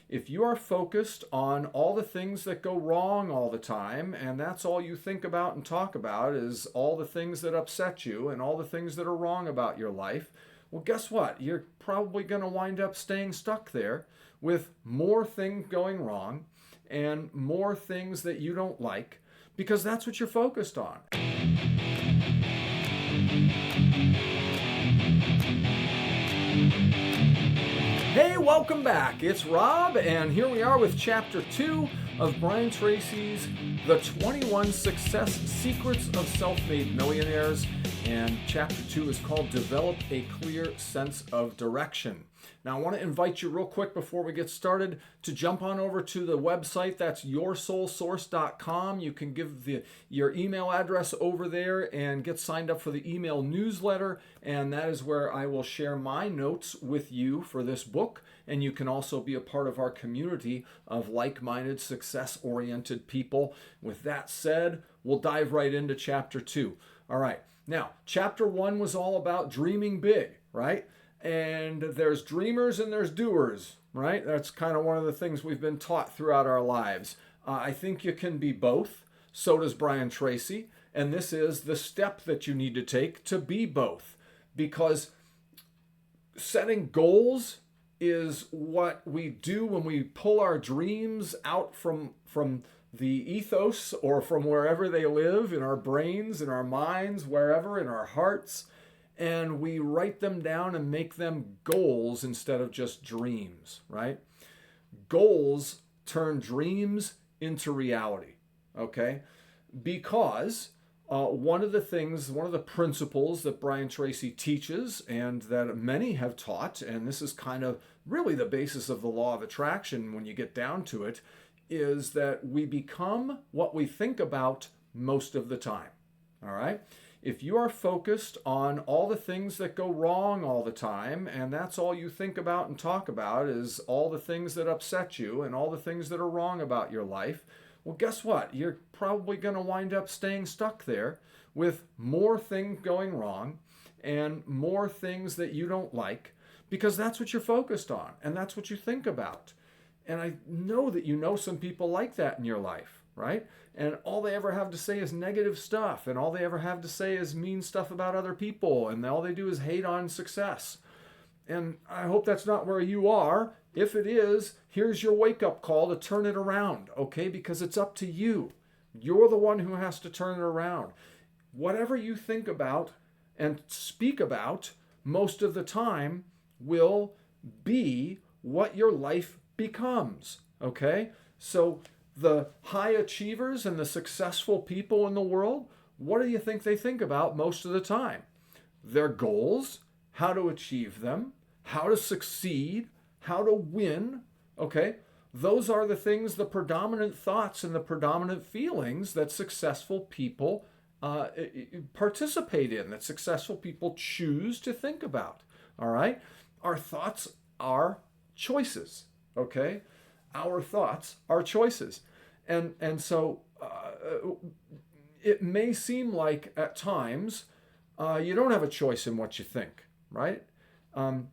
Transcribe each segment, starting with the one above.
if you are focused on all the things that go wrong all the time, and that's all you think about and talk about is all the things that upset you and all the things that are wrong about your life, well, guess what? You're probably going to wind up staying stuck there with more things going wrong and more things that you don't like because that's what you're focused on. Hey, welcome back. It's Rob, and here we are with Chapter 2 of Brian Tracy's The 21 Success Secrets of Self-Made Millionaires. And Chapter 2 is called Develop a Clear Sense of Direction. Now, I want to invite you real quick before we get started to jump on over to the website. That's yoursoulsource.com. You can give your email address over there and get signed up for the email newsletter. And that is where I will share my notes with you for this book. And you can also be a part of our community of like-minded, success-oriented people. With that said, we'll dive right into Chapter 2. All right. Now, Chapter 1 was all about dreaming big, right? And there's dreamers and there's doers, right? That's kind of one of the things we've been taught throughout our lives. I think you can be both. So does Brian Tracy. And this is the step that you need to take to be both. Because setting goals is what we do when we pull our dreams out from the ethos or from wherever they live, in our brains, in our minds, wherever, in our hearts. And we write them down and make them goals instead of just dreams, right? Goals turn dreams into reality, okay? Because one of the principles that Brian Tracy teaches and that many have taught, and this is kind of really the basis of the law of attraction when you get down to it, is that we become what we think about most of the time, all right? If you are focused on all the things that go wrong all the time, and that's all you think about and talk about is all the things that upset you and all the things that are wrong about your life, well, guess what? You're probably going to wind up staying stuck there with more things going wrong and more things that you don't like because that's what you're focused on and that's what you think about. And I know that you know some people like that in your life, right? And all they ever have to say is negative stuff, and all they ever have to say is mean stuff about other people, and all they do is hate on success. And I hope that's not where you are. If it is, here's your wake-up call to turn it around, okay? Because it's up to you. You're the one who has to turn it around. Whatever you think about and speak about most of the time will be what your life becomes, okay? So the high achievers and the successful people in the world, what do you think they think about most of the time? Their goals, how to achieve them, how to succeed, how to win, okay? Those are the things, the predominant thoughts and the predominant feelings that successful people participate in, that successful people choose to think about, all right? Our thoughts are choices, okay? Our thoughts are choices. And so it may seem like at times you don't have a choice in what you think, right?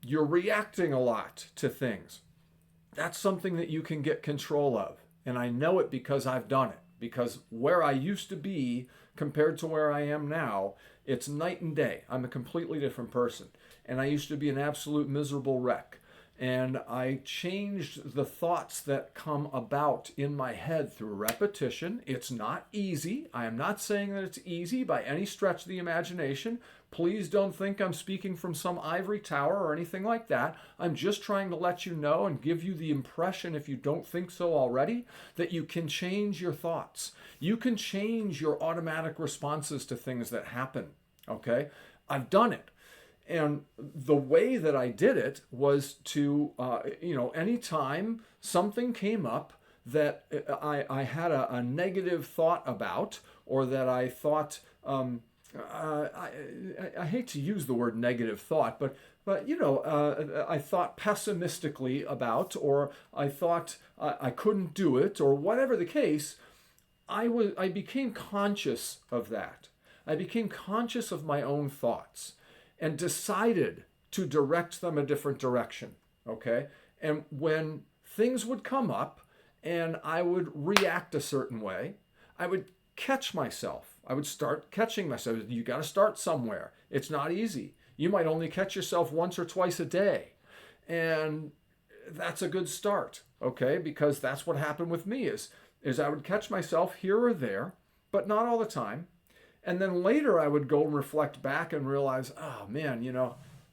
You're reacting a lot to things. That's something that you can get control of. And I know it because I've done it. Because where I used to be compared to where I am now, it's night and day. I'm a completely different person. And I used to be an absolute miserable wreck. And I changed the thoughts that come about in my head through repetition. It's not easy. I am not saying that it's easy by any stretch of the imagination. Please don't think I'm speaking from some ivory tower or anything like that. I'm just trying to let you know and give you the impression, if you don't think so already, that you can change your thoughts. You can change your automatic responses to things that happen, okay? I've done it. And the way that I did it was to, anytime something came up that I had a negative thought about, or that I thought, I hate to use the word negative thought, but I thought pessimistically about, or I thought I couldn't do it, or whatever the case, I became conscious of that. I became conscious of my own thoughts and decided to direct them a different direction, okay? And when things would come up and I would react a certain way. I would catch myself. I would start catching myself. You got to start somewhere. It's not easy. You might only catch yourself once or twice a day. And that's a good start, okay? Because that's what happened with me is I would catch myself here or there, but not all the time. And then later I would go and reflect back and realize, oh man,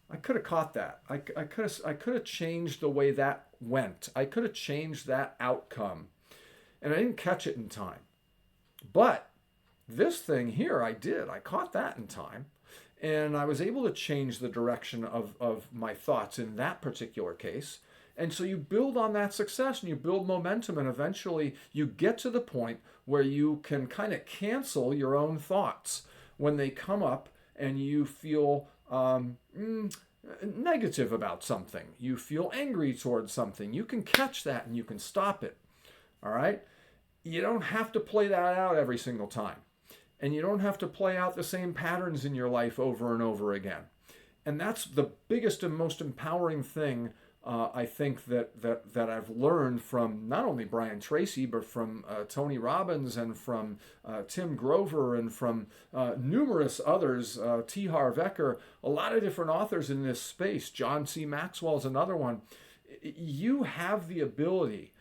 I could have caught that. I could have changed the way that went. I could have changed that outcome. And I didn't catch it in time. But this thing here, I did. I caught that in time. And I was able to change the direction of my thoughts in that particular case. And so you build on that success and you build momentum, and eventually you get to the point where you can kind of cancel your own thoughts when they come up and you feel negative about something. You feel angry towards something. You can catch that and you can stop it. All right? You don't have to play that out every single time. And you don't have to play out the same patterns in your life over and over again. And that's the biggest and most empowering thing I think that I've learned from not only Brian Tracy, but from Tony Robbins and from Tim Grover and from numerous others, T. Harv Eker, a lot of different authors in this space. John C. Maxwell's another one. You have the ability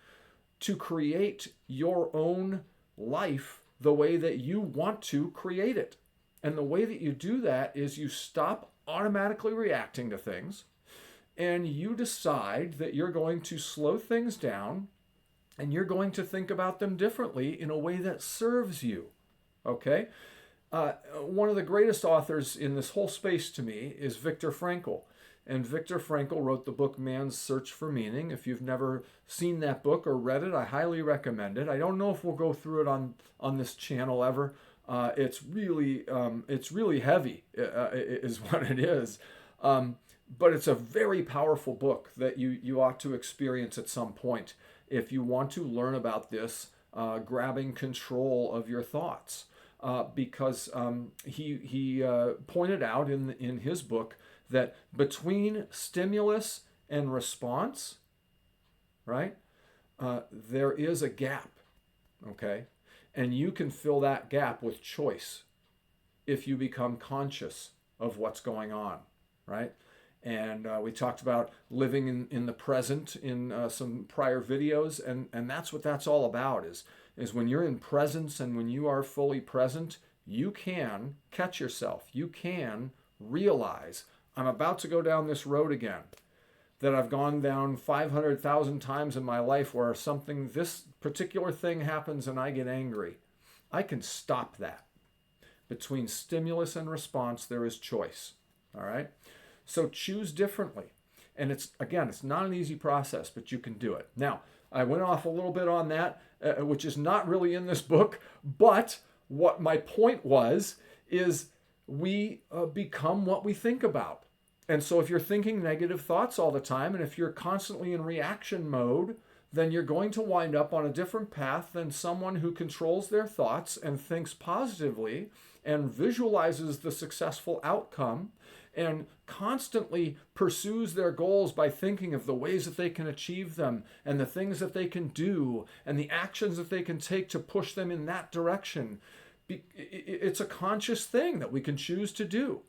to create your own life the way that you want to create it. And the way that you do that is you stop automatically reacting to things, and you decide that you're going to slow things down and you're going to think about them differently in a way that serves you. Okay? One of the greatest authors in this whole space to me is Viktor Frankl. And Viktor Frankl wrote the book Man's Search for Meaning. If you've never seen that book or read it, I highly recommend it. I don't know if we'll go through it on this channel ever. It's really heavy, is what it is. But it's a very powerful book that you ought to experience at some point if you want to learn about this, grabbing control of your thoughts. Because he pointed out in his book that between stimulus and response, right, there is a gap, okay? And you can fill that gap with choice if you become conscious of what's going on, right? And we talked about living in the present in some prior videos, and that's what that's all about, is when you're in presence and when you are fully present, you can catch yourself. You can realize, I'm about to go down this road again that I've gone down 500,000 times in my life where this particular thing happens and I get angry. I can stop that. Between stimulus and response, there is choice. All right? So choose differently. And it's not an easy process, but you can do it. Now, I went off a little bit on that, which is not really in this book, but what my point is we become what we think about. And so if you're thinking negative thoughts all the time, and if you're constantly in reaction mode, then you're going to wind up on a different path than someone who controls their thoughts and thinks positively and visualizes the successful outcome and constantly pursues their goals by thinking of the ways that they can achieve them and the things that they can do and the actions that they can take to push them in that direction. It's a conscious thing that we can choose to do.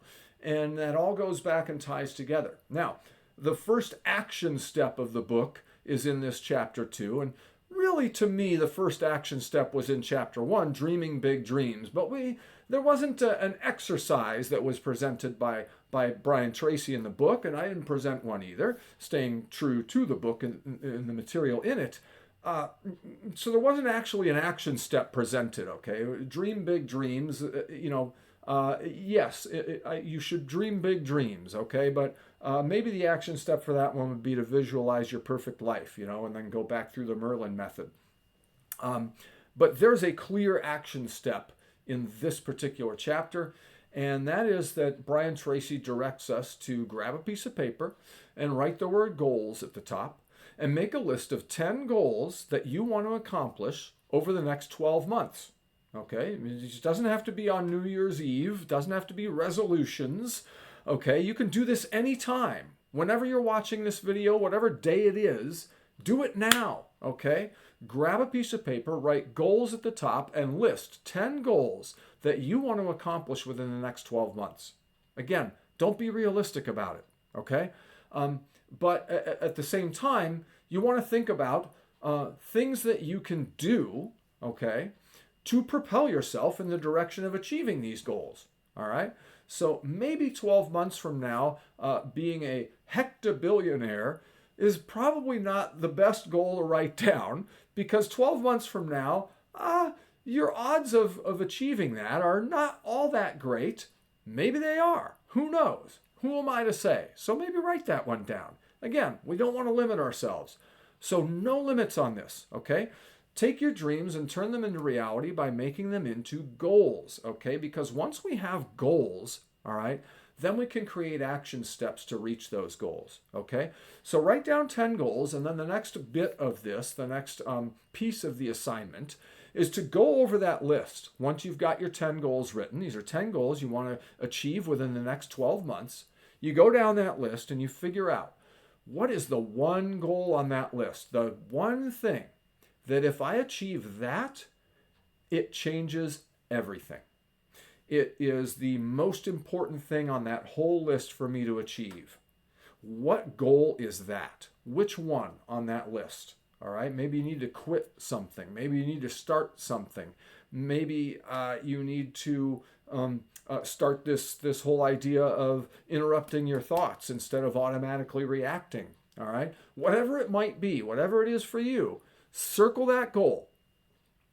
And that all goes back and ties together. Now, the first action step of the book is in this chapter 2. And really, to me, the first action step was in chapter 1, Dreaming Big Dreams. But there wasn't an exercise that was presented by Brian Tracy in the book, and I didn't present one either, staying true to the book and the material in it. So there wasn't actually an action step presented, okay? Dream big dreams, yes, you should dream big dreams, okay? But maybe the action step for that one would be to visualize your perfect life, and then go back through the Merlin method. But there's a clear action step in this particular chapter, and that is that Brian Tracy directs us to grab a piece of paper and write the word goals at the top and make a list of 10 goals that you want to accomplish over the next 12 months. Okay, it doesn't have to be on New Year's Eve, doesn't have to be resolutions. Okay, you can do this anytime. Whenever you're watching this video, whatever day it is, Do it now, okay? Grab a piece of paper, write goals at the top, and list 10 goals that you want to accomplish within the next 12 months. Again, don't be realistic about it, okay? But at the same time, you want to think about things that you can do, okay, to propel yourself in the direction of achieving these goals, all right? So maybe 12 months from now, being a hectabillionaire is probably not the best goal to write down, because 12 months from now, your odds of achieving that are not all that great. Maybe they are. Who knows? Who am I to say? So maybe write that one down. Again, we don't want to limit ourselves. So no limits on this, okay? Take your dreams and turn them into reality by making them into goals, okay? Because once we have goals, all right, then we can create action steps to reach those goals, okay? So write down 10 goals, and then the next bit of this, the next piece of the assignment, is to go over that list. Once you've got your 10 goals written, these are 10 goals you want to achieve within the next 12 months, you go down that list and you figure out, what is the one goal on that list? The one thing that if I achieve that, it changes everything. It is the most important thing on that whole list for me to achieve. What goal is that? Which one on that list? All right, maybe you need to quit something. Maybe you need to start something. Maybe you need to start this whole idea of interrupting your thoughts instead of automatically reacting. All right, whatever it might be, whatever it is for you, circle that goal.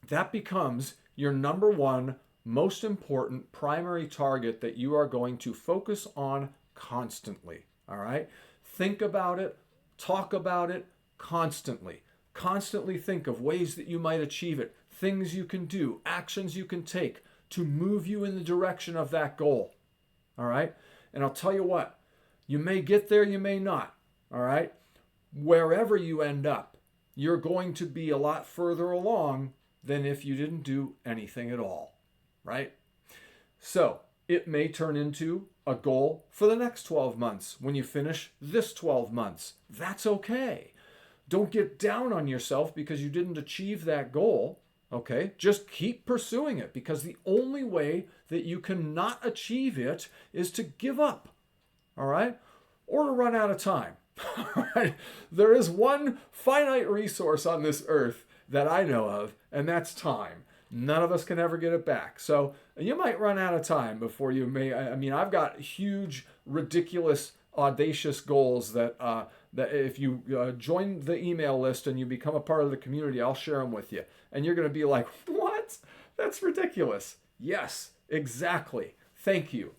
That becomes your number one most important primary target that you are going to focus on constantly. All right, think about it, talk about it constantly. Constantly think of ways that you might achieve it, things you can do, actions you can take to move you in the direction of that goal. All right? And I'll tell you what, you may get there, you may not. All right? Wherever you end up, you're going to be a lot further along than if you didn't do anything at all. Right? So it may turn into a goal for the next 12 months when you finish this 12 months. That's okay. Don't get down on yourself because you didn't achieve that goal, okay? Just keep pursuing it, because the only way that you can not achieve it is to give up, all right? Or to run out of time, all right? There is one finite resource on this earth that I know of, and that's time. None of us can ever get it back. So you might run out of time before you may. I mean, I've got huge, ridiculous, audacious goals that if you join the email list and you become a part of the community, I'll share them with you. And you're going to be like, what? That's ridiculous. Yes, exactly. Thank you.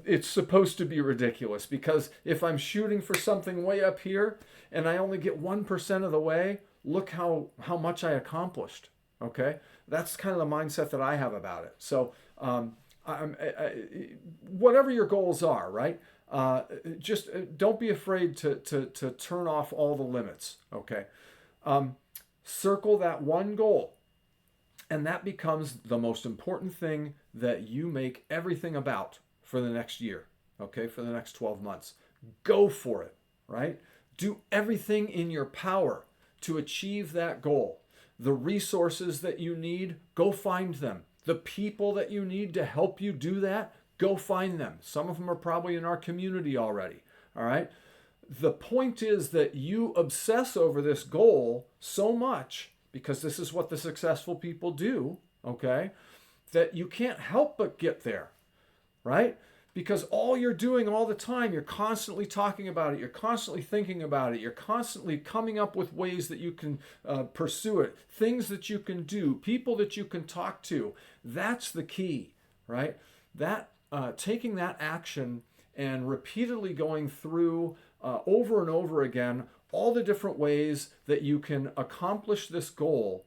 It's supposed to be ridiculous, because if I'm shooting for something way up here and I only get 1% of the way, look how much I accomplished. Okay? That's kind of the mindset that I have about it. So whatever your goals are, right? Just don't be afraid to turn off all the limits, okay? Circle that one goal, and that becomes the most important thing that you make everything about for the next year, okay? For the next 12 months. Go for it, right? Do everything in your power to achieve that goal. The resources that you need, go find them. The people that you need to help you do that, go find them. Some of them are probably in our community already, all right? The point is that you obsess over this goal so much, because this is what the successful people do, okay, that you can't help but get there, right? Because all you're doing all the time, you're constantly talking about it, you're constantly thinking about it, you're constantly coming up with ways that you can pursue it, things that you can do, people that you can talk to. That's the key, right? That taking that action and repeatedly going through over and over again all the different ways that you can accomplish this goal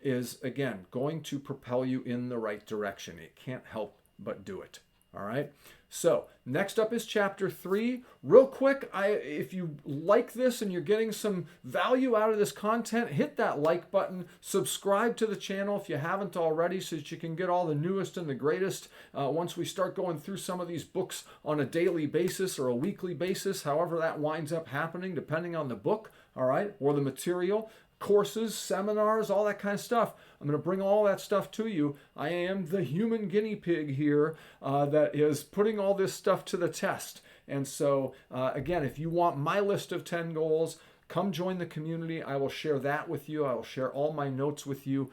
is, again, going to propel you in the right direction. It can't help but do it. All right. So next up is chapter 3. Real quick, if you like this and you're getting some value out of this content, hit that like button. Subscribe to the channel if you haven't already, so that you can get all the newest and the greatest once we start going through some of these books on a daily basis or a weekly basis, however that winds up happening, depending on the book. all right, or the material, courses, seminars, all that kind of stuff. I'm going to bring all that stuff to you. I am the human guinea pig here that is putting all this stuff to the test. And so, again, if you want my list of 10 goals, come join the community. I will share that with you. I will share all my notes with you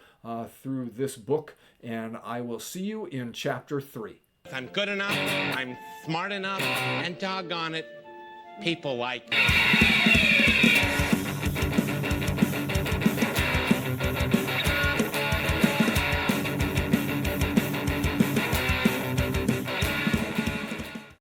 through this book, and I will see you in chapter 3. I'm good enough, I'm smart enough, and doggone it, people like me.